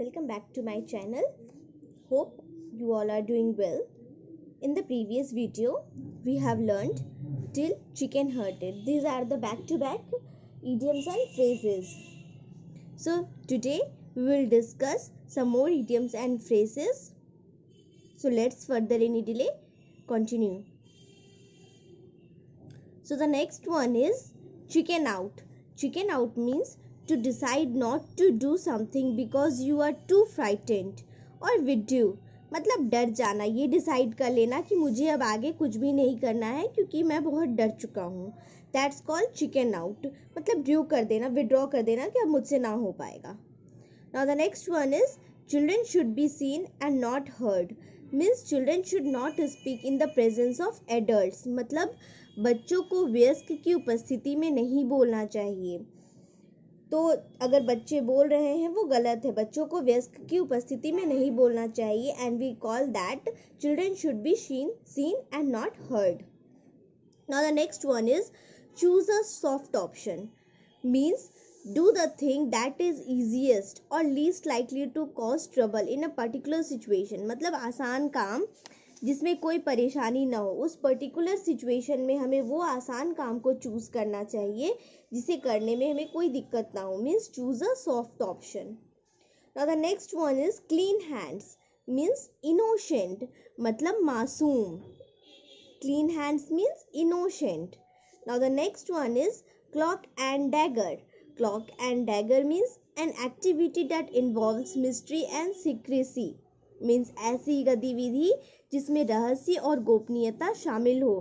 welcome back to my channel. Hope you all are doing well. In the previous video, we have learned till chicken hurted. These are the back-to-back idioms and phrases. So today we will discuss some more idioms and phrases. So let's further any delay continue. So the next one is chicken out. Chicken out means to decide not to do something because you are too frightened or withdrew. मतलब डर जाना, ये decide कर लेना कि मुझे अब आगे कुछ भी नहीं करना है क्योंकि मैं बहुत डर चुका हूँ. That's called chicken out. मतलब ड्रू कर देना, विड्रॉ कर देना कि अब मुझसे ना हो पाएगा. Now the next one is children should be seen and not heard. Means children should not speak in the presence of adults. मतलब बच्चों को वयस्क की उपस्थिति में नहीं बोलना चाहिए. तो अगर बच्चे बोल रहे हैं वो गलत है. बच्चों को वयस्क की उपस्थिति में नहीं बोलना चाहिए. And we call that children should be seen and not heard. Now the next one is choose a soft option. Means do the thing that is easiest or least likely to cause trouble in a particular situation. मतलब आसान काम जिसमें कोई परेशानी ना हो, उस particular situation में हमें वो आसान काम को चूज करना चाहिए जिसे करने में हमें कोई दिक्कत ना हो. Means choose a soft option. Now the next one is clean hands. Means innocent, मतलब मासूम. Clean hands means innocent. Now the next one is clock and dagger. Clock and dagger means an activity that involves mystery and secrecy. Means ऐसी गतिविधि जिसमें रहस्य और गोपनीयता शामिल हो.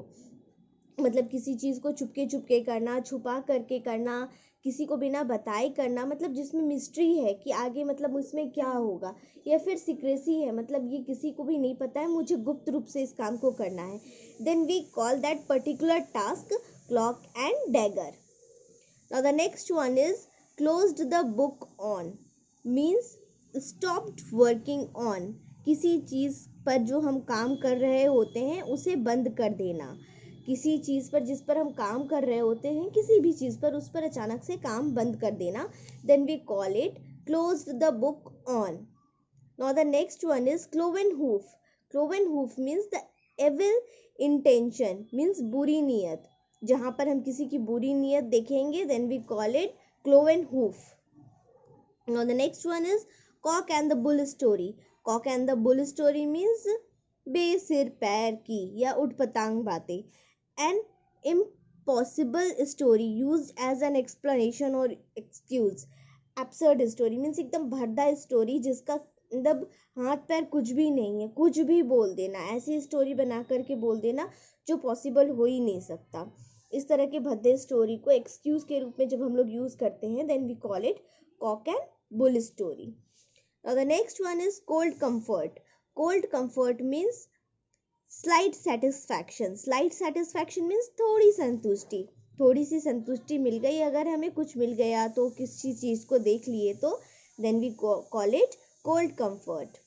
मतलब किसी चीज़ को चुपके चुपके करना, छुपा करके करना, किसी को बिना बताए करना. मतलब जिसमें मिस्ट्री है कि आगे मतलब उसमें क्या होगा. या फिर सीक्रेसी है, मतलब ये किसी को भी नहीं पता है, मुझे गुप्त रूप से इस काम को करना है. Then we call that particular task cloak and dagger. Now the next one is closed the book on. Means stopped working on. किसी चीज़ पर जो हम काम कर रहे होते हैं उसे बंद कर देना. किसी चीज़ पर जिस पर हम काम कर रहे होते हैं, किसी भी चीज़ पर, उस पर अचानक से काम बंद कर देना. Then we call it closed the book on. Now the next one is cloven hoof. Cloven hoof means the evil intention. Means बुरी नीयत. जहाँ पर हम किसी की बुरी नीयत देखेंगे then we call it cloven hoof. Now the next one is cock and the bull story. Cock and the bull story means बेसिर पैर की या उठपटांग बातें. An impossible story used as an explanation or excuse. Absurd story means एकदम भद्दा story जिसका मतलब हाथ पैर कुछ भी नहीं है, कुछ भी बोल देना. ऐसी स्टोरी बना करके बोल देना जो पॉसिबल हो ही नहीं सकता. इस तरह के भद्दे स्टोरी को एक्सक्यूज के रूप में जब हम लोग यूज करते हैं then we call it cock and bull story. Now the next one is cold comfort. Cold comfort means slight satisfaction. Slight satisfaction means थोड़ी संतुष्टि. थोड़ी सी संतुष्टि मिल गई, अगर हमें कुछ मिल गया तो किसी चीज़ को देख लिए तो then we call it cold comfort.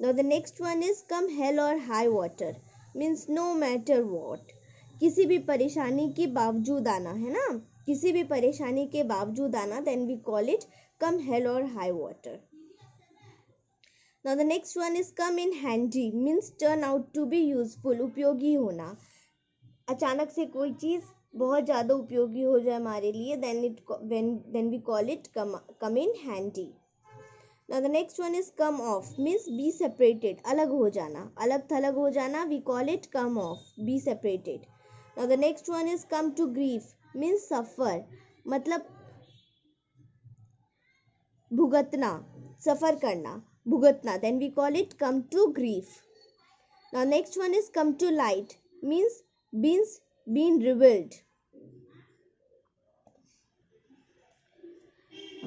Now the next one is come hell or high water. Means no matter what. किसी भी परेशानी के बावजूद आना, है ना, किसी भी परेशानी के बावजूद आना. Then we call it come hell or high water. Now the next one is come in handy. Means turn out to be useful. उपयोगी होना. अचानक से कोई चीज़ बहुत ज़्यादा उपयोगी हो जाए हमारे लिए then we call it come in handy. Now the next one is come off. Means be separated. अलग हो जाना, अलग थलग हो जाना. We call it come off, be separated. Now the next one is come to grief. Means suffer. मतलब भुगतना, सफ़र करना, भुगतना. Then we call it come to grief. Now next one is come to light. Means being revealed.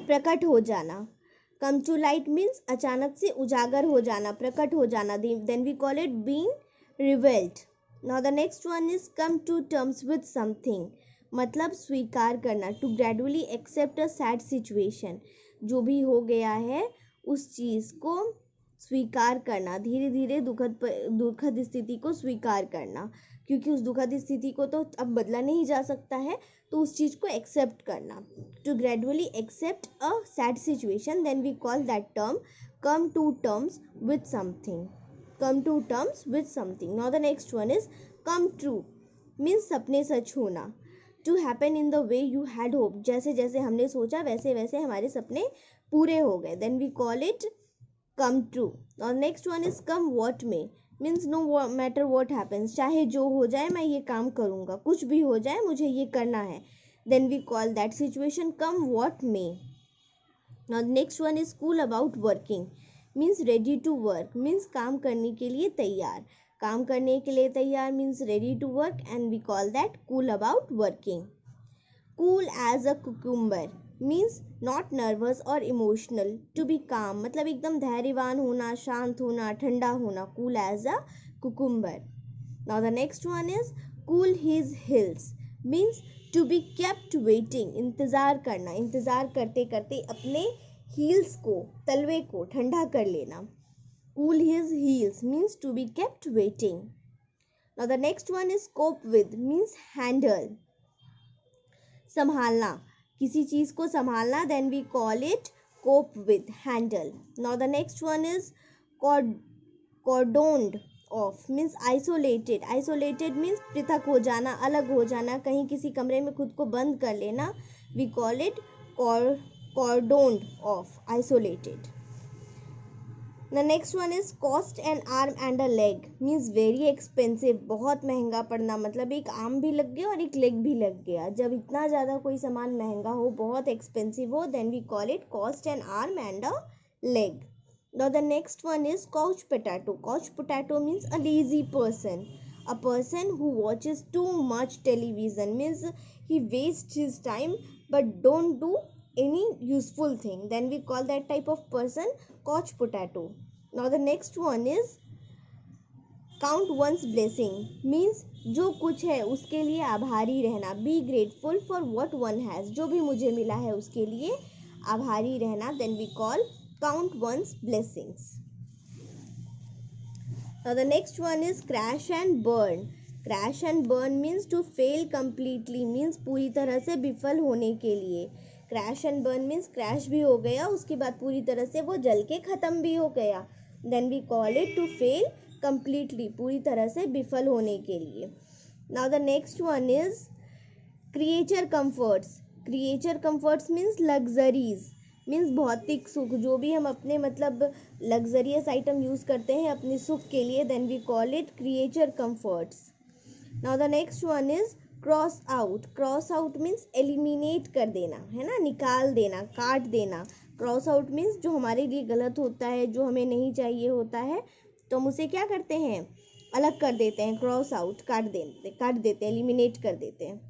प्रकट हो जाना. Come to light means अचानक से उजागर हो जाना, प्रकट हो जाना. Then we call it being revealed. Now the next one is come to terms with something. मतलब स्वीकार करना. To gradually accept a sad situation. जो भी हो गया है उस चीज़ को स्वीकार करना. धीरे धीरे दुखद स्थिति को स्वीकार करना. क्योंकि उस दुखद स्थिति को तो अब बदला नहीं जा सकता है, तो उस चीज़ को एक्सेप्ट करना। To gradually accept a sad situation, then we call that term come to terms with something. Come to terms with something. Now the next one is come true, means सपने सच होना। To happen in the way you had hope, जैसे जैसे हमने सोचा वैसे वैसे हमारे सपने पूरे हो गए, then we call it come true. और next one is come what may, means no matter what happens, चाहे जो हो जाए मैं ये काम करूँगा, कुछ भी हो जाए मुझे ये करना है, then we call that situation come what may. Now next one is cool about working, means ready to work, means काम करने के लिए तैयार। काम करने के लिए तैयार means ready to work, and we call that cool about working. Cool as a cucumber means not nervous और इमोशनल। टू बी काम मतलब एकदम धैर्यवान होना, शांत होना, ठंडा होना, cool as a cucumber. Now the next one is cool his heels, means to be kept waiting, इंतज़ार करना, इंतज़ार करते करते अपने हील्स को, तलवे को ठंडा कर लेना। Cool his heels means to be kept waiting. Now the next one is cope with, means handle, संभालना, किसी चीज़ को संभालना, then we call it cope with, handle. Now the next one is cordoned off, means isolated. Isolated means पृथक हो जाना, अलग हो जाना, कहीं किसी कमरे में खुद को बंद कर लेना, we call it cordoned off, isolated. The next one is cost an arm and a leg, means very expensive, बहुत महंगा पड़ना, मतलब एक आर्म भी लग गया और एक लेग भी लग गया। जब इतना ज़्यादा कोई सामान महंगा हो, बहुत एक्सपेंसिव हो, then we call it cost an arm and a leg. Now the next one is couch potato. Couch potato means a lazy person, a person who watches too much television, means he wastes his time but don't do any useful thing, then we call that type of person couch potato. Now the next one is count one's blessing, means जो कुछ है उसके लिए आभारी रहना, be grateful for what one has, जो भी मुझे मिला है उसके लिए आभारी रहना, then we call count one's blessings. Now the next one is crash and burn. Crash and burn means to fail completely, means पूरी तरह से विफल होने के लिए। Crash and burn means crash भी हो गया, उसके बाद पूरी तरह से वो जल के ख़त्म भी हो गया, then we call it to fail completely, पूरी तरह से विफल होने के लिए। Now the next one is creature comforts. Creature comforts means luxuries, means भौतिक सुख, जो भी हम अपने मतलब लग्जरियस आइटम यूज़ करते हैं अपने सुख के लिए, then we call it creature comforts. Now the next one is cross out. Cross out means eliminate कर देना, है ना, निकाल देना, काट देना। क्रॉस आउट मीन्स जो हमारे लिए गलत होता है, जो हमें नहीं चाहिए होता है, तो हम उसे क्या करते हैं, अलग कर देते हैं, क्रॉस आउट, काट देते हैं, एलिमिनेट कर देते हैं।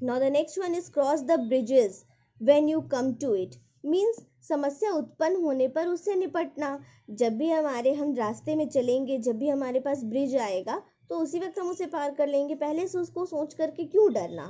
Now the next one is cross the bridges when you come to it, means समस्या उत्पन्न होने पर उससे निपटना। जब भी हम रास्ते में चलेंगे, जब भी हमारे पास ब्रिज आएगा तो उसी वक्त हम उसे पार कर लेंगे, पहले से उसको सोच करके क्यों डरना।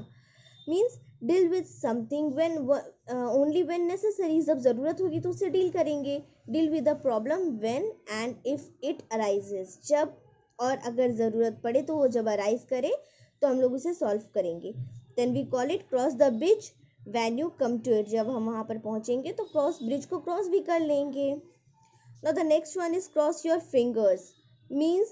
Means deal with something when only when necessary, जब ज़रूरत होगी तो उससे डील करेंगे। Deal with the problem when and if it arises, जब और अगर ज़रूरत पड़े तो वो जब अराइज करे तो हम लोग उसे सॉल्व करेंगे। Then we call it cross the bridge when you come to it, जब हम वहाँ पर पहुँचेंगे तो ब्रिज को क्रॉस भी कर लेंगे। Now the next one is cross your fingers, means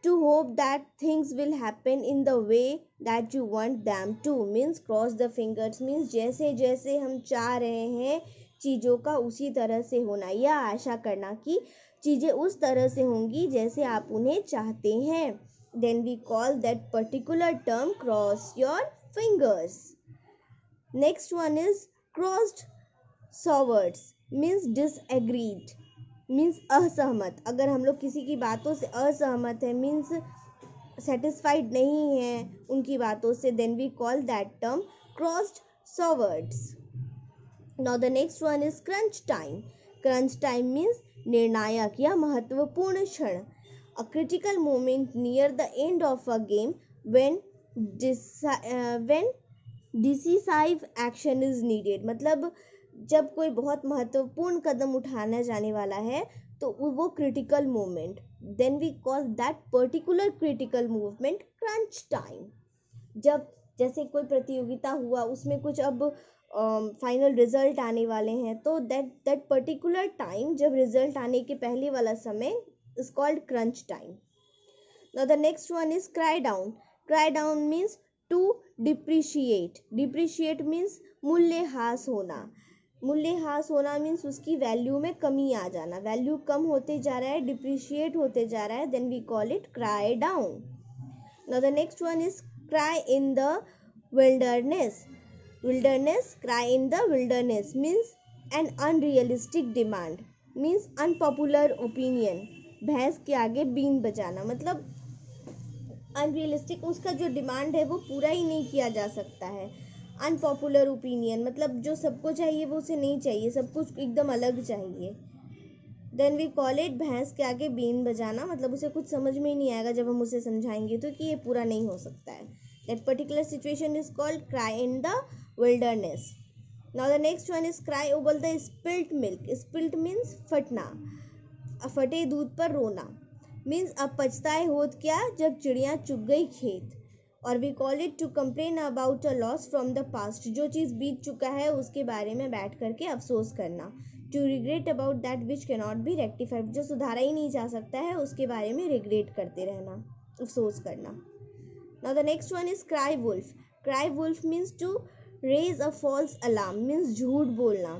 to hope that things will happen in the way that you want them to, means cross the fingers means जैसे जैसे हम चाह रहे हैं चीज़ों का उसी तरह से होना, या आशा करना कि चीज़ें उस तरह से होंगी जैसे आप उन्हें चाहते हैं। Then we call that particular term cross your fingers. Next one is crossed swords, means disagreed, means असहमत। अगर हम लोग किसी की बातों से असहमत है, means satisfied नहीं है उनकी बातों से, then we call that term crossed swords. Now the next one is crunch time. Crunch time means निर्णायक या महत्वपूर्ण क्षण, a critical moment near the end of a game when decisive action is needed, मतलब जब कोई बहुत महत्वपूर्ण कदम उठाना जाने वाला है तो वो critical moment, then we call that particular critical movement crunch time. जब जैसे कोई प्रतियोगिता हुआ, उसमें कुछ अब फाइनल रिजल्ट आने वाले हैं, तो दैट पर्टिकुलर टाइम, जब रिजल्ट आने के पहले वाला समय, is called crunch time. Now the next one is cry down. Cry down means to depreciate. Depreciate means मूल्यह्रास होना. मूल्यह्रास होना मीन्स उसकी वैल्यू में कमी आ जाना. वैल्यू कम होते जा रहा है, डिप्रिशिएट होते जा रहा है, then we call it cry down. Now the next one is cry in the wilderness. Wilderness, cry in the wilderness means an unrealistic demand, means unpopular opinion. भैंस के आगे बीन बजाना मतलब अनरियलिस्टिक, उसका जो डिमांड है वो पूरा ही नहीं किया जा सकता है. अनपॉपुलर ओपिनियन मतलब जो सबको चाहिए वो उसे नहीं चाहिए, सब कुछ एकदम अलग चाहिए. देन वी कॉल इट भैंस के आगे बीन बजाना, मतलब उसे कुछ समझ में ही नहीं आएगा जब हम उसे समझाएंगे तो कि ये पूरा नहीं हो सकता है. That particular situation is called cry in the wilderness. Now the next one is cry over the spilt milk. Spilt means फटना, फटे दूध पर रोना. मीन्स अब पछताए होत क्या जब चिड़िया चुग गई खेत. और we call it to complain about a loss from the past. जो चीज़ बीत चुका है उसके बारे में बैठ करके अफसोस करना. To regret about that which can not be rectified. जो सुधारा ही नहीं जा सकता है उसके बारे में रिग्रेट करते रहना, अफसोस करना. Now the next one is cry wolf. Cry wolf means to raise a false alarm, means झूठ बोलना.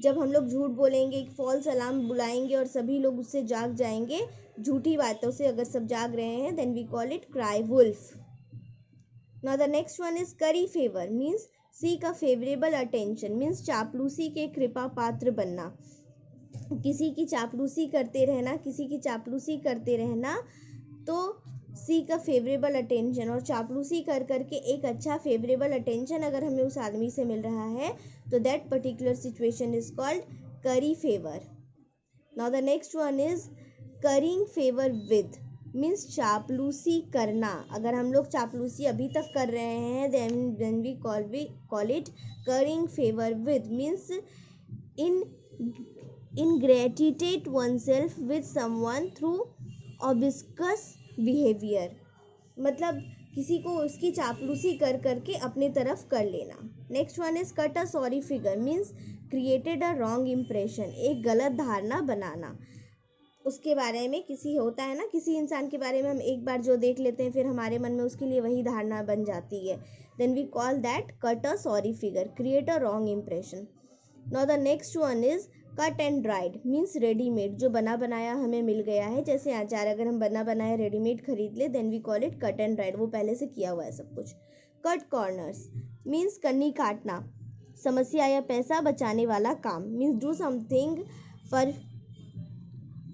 जब हम लोग झूठ बोलेंगे, एक फॉल्स अलार्म बुलाएंगे और सभी लोग उससे जाग जाएंगे, झूठी बातों से अगर सब जाग रहे हैं, then we call it cry wolf. Now the next one is curry favour. Means seek a favourable attention. Means चापलूसी के कृपा पात्र बनना. किसी की चापलूसी करते रहना, किसी की चापलूसी करते रहना, तो सीक अ फेवरेबल अटेंशन. और चापलूसी कर करके एक अच्छा फेवरेबल अटेंशन अगर हमें उस आदमी से मिल रहा है तो that particular situation is called curry favour. Now the next one is currying favour with. Means चापलूसी करना. अगर हम लोग चापलूसी अभी तक कर रहे हैं, then we call it currying favour with. Means ingratiate oneself with someone through obscus behavior. मतलब किसी को उसकी चापलूसी कर करके अपने तरफ कर लेना. Next one is cut a sorry figure. Means created a wrong impression. एक गलत धारणा बनाना. उसके बारे में किसी होता है ना, किसी इंसान के बारे में हम एक बार जो देख लेते हैं फिर हमारे मन में उसके लिए वही धारणा बन जाती है. Then we call that cut a sorry figure, create a wrong impression. Now the next one is cut and dried. Means readymade, जो बना बनाया हमें मिल गया है. जैसे अचार अगर हम बना बनाया रेडीमेड खरीद ले, then we call it cut and dried. वो पहले से किया हुआ है सब कुछ. Cut corners. मीन्स कन्नी काटना, समस्या या पैसा बचाने वाला काम. Means do something for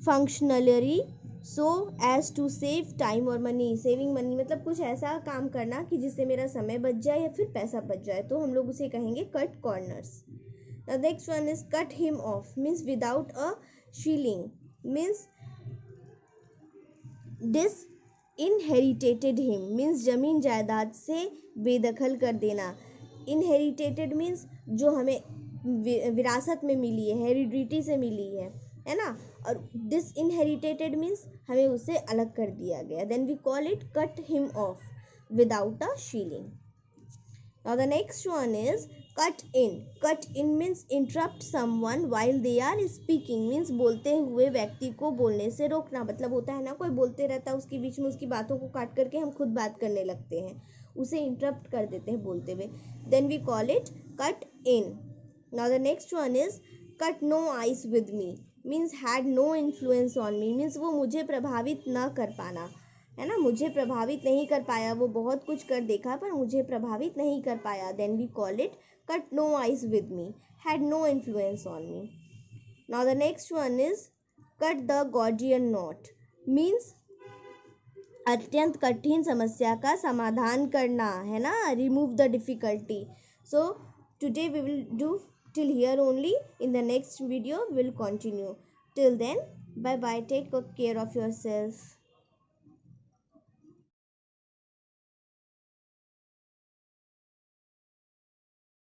functionally so as to save time और मनी. सेविंग मनी मतलब कुछ ऐसा काम करना कि जिससे मेरा समय बच जाए या फिर पैसा बच जाए, तो हम लोग उसे कहेंगे cut corners. The next one is cut him off. Means without a shilling. Means disinherited him. Means जमीन जायदाद से बेदखल कर देना. Inherited means जो हमें विरासत में मिली है, हेरिडिटी से मिली है ना. और disinherited means हमें उससे अलग कर दिया गया. Then we call it cut him off without a shilling. Now the next one is cut in. Cut in means interrupt someone while they are speaking. Means बोलते हुए व्यक्ति को बोलने से रोकना. मतलब होता है ना, कोई बोलते रहता है, उसके बीच में उसकी बातों को काट करके हम खुद बात करने लगते हैं, उसे इंटरप्ट कर देते हैं बोलते हुए. Then we call it cut in. Now the next one is cut no ice with me. Means had no influence on me. Means वो मुझे प्रभावित न कर पाना, है ना, मुझे प्रभावित नहीं कर पाया. वो बहुत कुछ कर देखा पर मुझे प्रभावित नहीं कर पाया. Then we call it cut no ice with me, had no influence on me. Now the next one is cut the Gordian knot. Means अत्यंत कठिन समस्या का समाधान करना, है ना, remove the difficulty. So today we will do till here only. In the next video we'll continue. Till then, bye bye, take care of yourself.